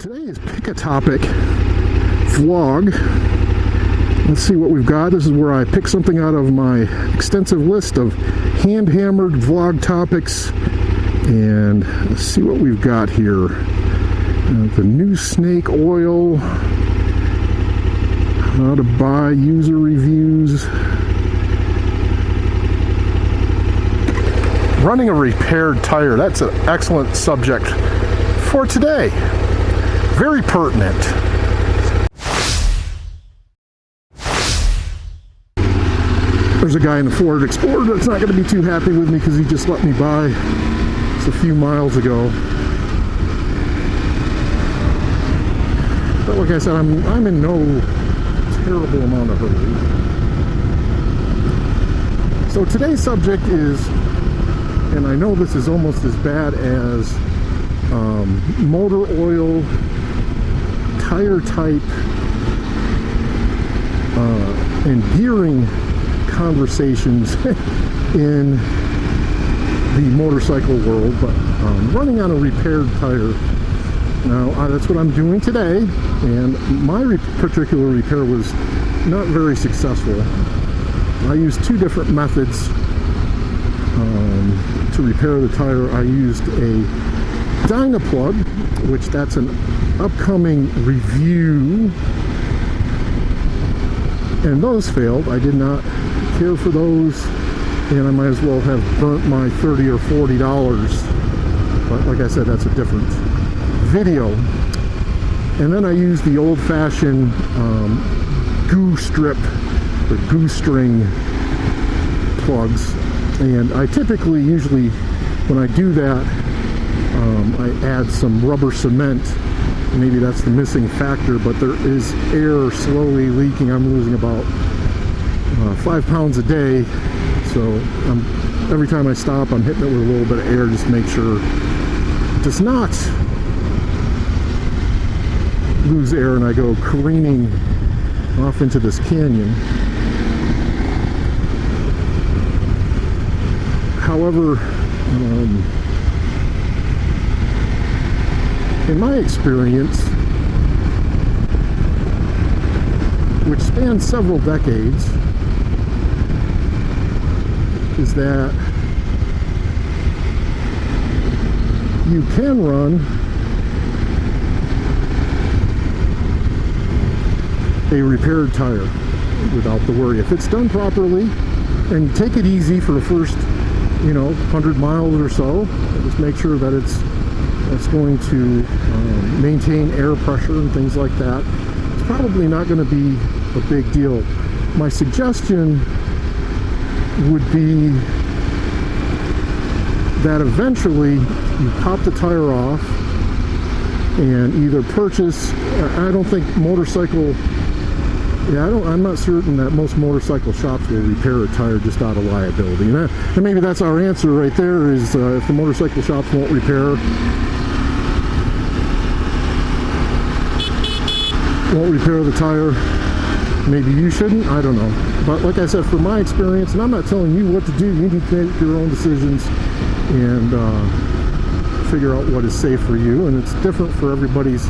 Today is Pick a Topic vlog. Let's see what we've got. This is where I pick something out of my extensive list of hand-hammered vlog topics. And let's see what we've got here. The new snake oil, how to buy, user reviews. Running a repaired tire, that's an excellent subject for today. Very pertinent. There's a guy in the Ford Explorer that's not going to be too happy with me because he just let me by just a few miles ago. But like I said, I'm in no terrible amount of hurry. So today's subject is, and I know this is almost as bad as motor oil, tire type, and gearing conversations in the motorcycle world, but running on a repaired tire. Now, that's what I'm doing today, and my particular repair was not very successful. I used two different methods to repair the tire. I used a Dynaplug, which that's an upcoming review, and those failed. I did not care for those, and I might as well have burnt my $30 or $40. But like I said, that's a different video. And then I used the old-fashioned goo strip or goo string plugs, and I usually when I do that, I add some rubber cement. Maybe that's the missing factor, but there is air slowly leaking. I'm losing about 5 pounds a day, so every time I stop, I'm hitting it with a little bit of air just to make sure it does not lose air and I go careening off into this canyon. However, in my experience, which spans several decades, is that you can run a repaired tire without the worry. If it's done properly, and take it easy for the first 100 miles or so, just make sure that it's going to maintain air pressure and things like that. It's probably not going to be a big deal. My suggestion would be that eventually you pop the tire off and either purchase, I'm not certain that most motorcycle shops will repair a tire just out of liability. And maybe that's our answer right there, is if the motorcycle shops won't repair the tire, maybe you shouldn't. I don't know. But like I said, from my experience, and I'm not telling you what to do, you need to make your own decisions and figure out what is safe for you. And it's different for everybody's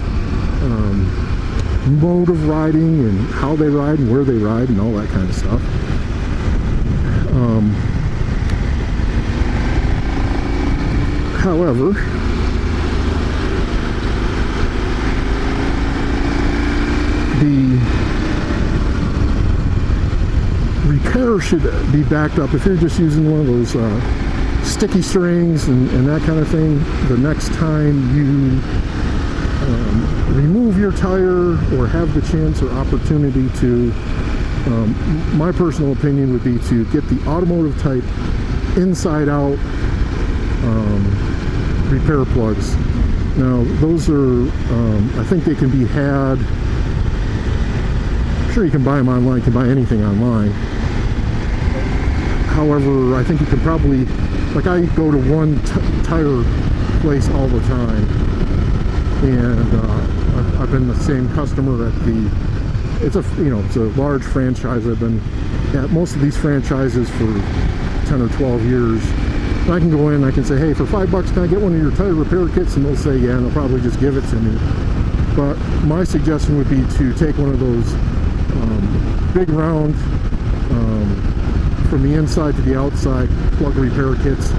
mode of riding and how they ride and where they ride and all that kind of stuff. However, the repair should be backed up. If you're just using one of those sticky strings and that kind of thing, the next time you remove your tire or have the chance or opportunity to, my personal opinion would be to get the automotive type inside out repair plugs. Now those are, I think they can be had, I'm sure you can buy them online, you can buy anything online. However, I think you can probably, like I go to one tire place all the time, and I've been the same customer at it's a large franchise. I've been at most of these franchises for 10 or 12 years. And I can go in and I can say, hey, for $5 can I get one of your tire repair kits? And they'll say, yeah, and they'll probably just give it to me. But my suggestion would be to take one of those big round from the inside to the outside plug repair kits,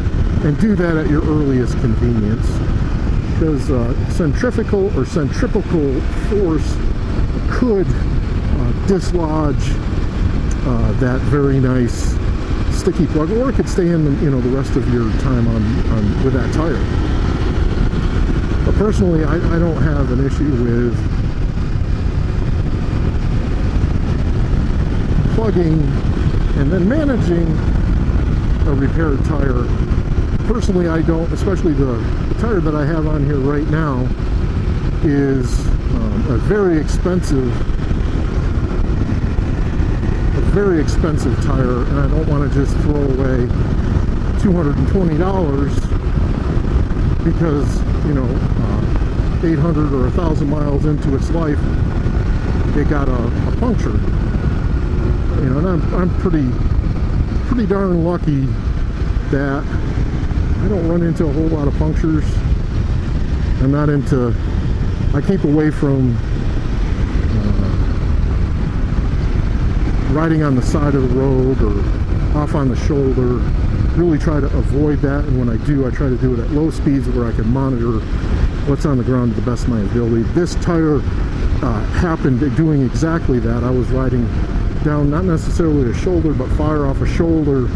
and do that at your earliest convenience, because centrifugal force could dislodge that very nice sticky plug, or it could stay in the rest of your time on with that tire. But personally, I don't have an issue with plugging and then managing a repaired tire. Personally, I don't, especially the tire that I have on here right now is a very expensive tire, and I don't want to just throw away $220 because 800 or 1,000 miles into its life it got a puncture. And I'm pretty darn lucky that I don't run into a whole lot of punctures. I keep away from riding on the side of the road or off on the shoulder. Really try to avoid that, and when I do, I try to do it at low speeds where I can monitor what's on the ground to the best of my ability. This tire happened doing exactly that. I was riding down not necessarily a shoulder, but far off a shoulder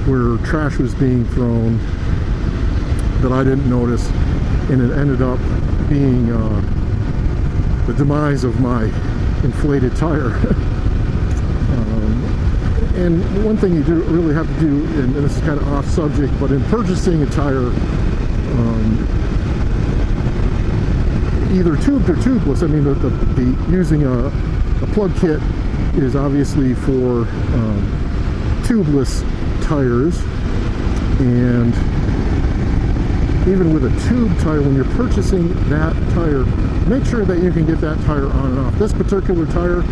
where trash was being thrown that I didn't notice, and it ended up being the demise of my inflated tire. And one thing you really have to do, and this is kind of off subject, but in purchasing a tire, either tubed or tubeless, I mean, the using a plug kit is obviously for tubeless tires, and even with a tube tire, when you're purchasing that tire, make sure that you can get that tire on and off. This particular tire,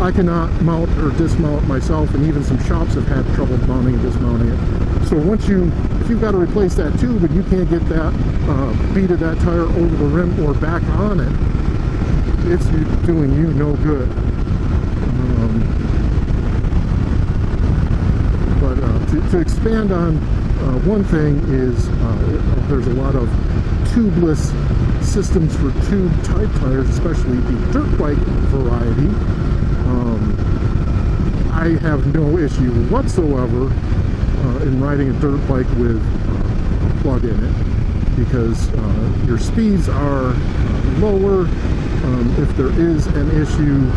I cannot mount or dismount myself, and even some shops have had trouble mounting and dismounting it. So if you've got to replace that tube and you can't get that bead of that tire over the rim or back on it, it's doing you no good. But to expand on one thing is there's a lot of tubeless systems for tube type tires, especially the dirt bike variety. I have no issue whatsoever in riding a dirt bike with a plug in it, because your speeds are lower. If there is an issue,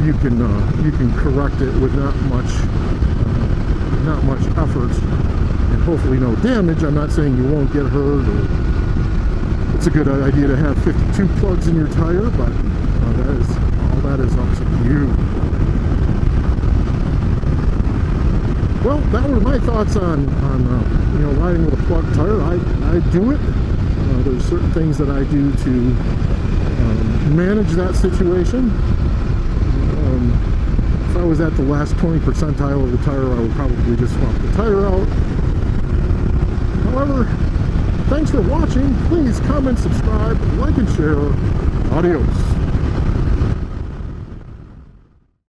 you can correct it with not much effort, and hopefully no damage. I'm not saying you won't get hurt, or it's a good idea to have 52 plugs in your tire, but that is up to you. Well, that were my thoughts on riding with a plug tire. I do it. There's certain things that I do to manage that situation. If I was at the last 20 percentile of the tire, I would probably just swap the tire out. However, thanks for watching. Please comment, subscribe, like, and share. Adios.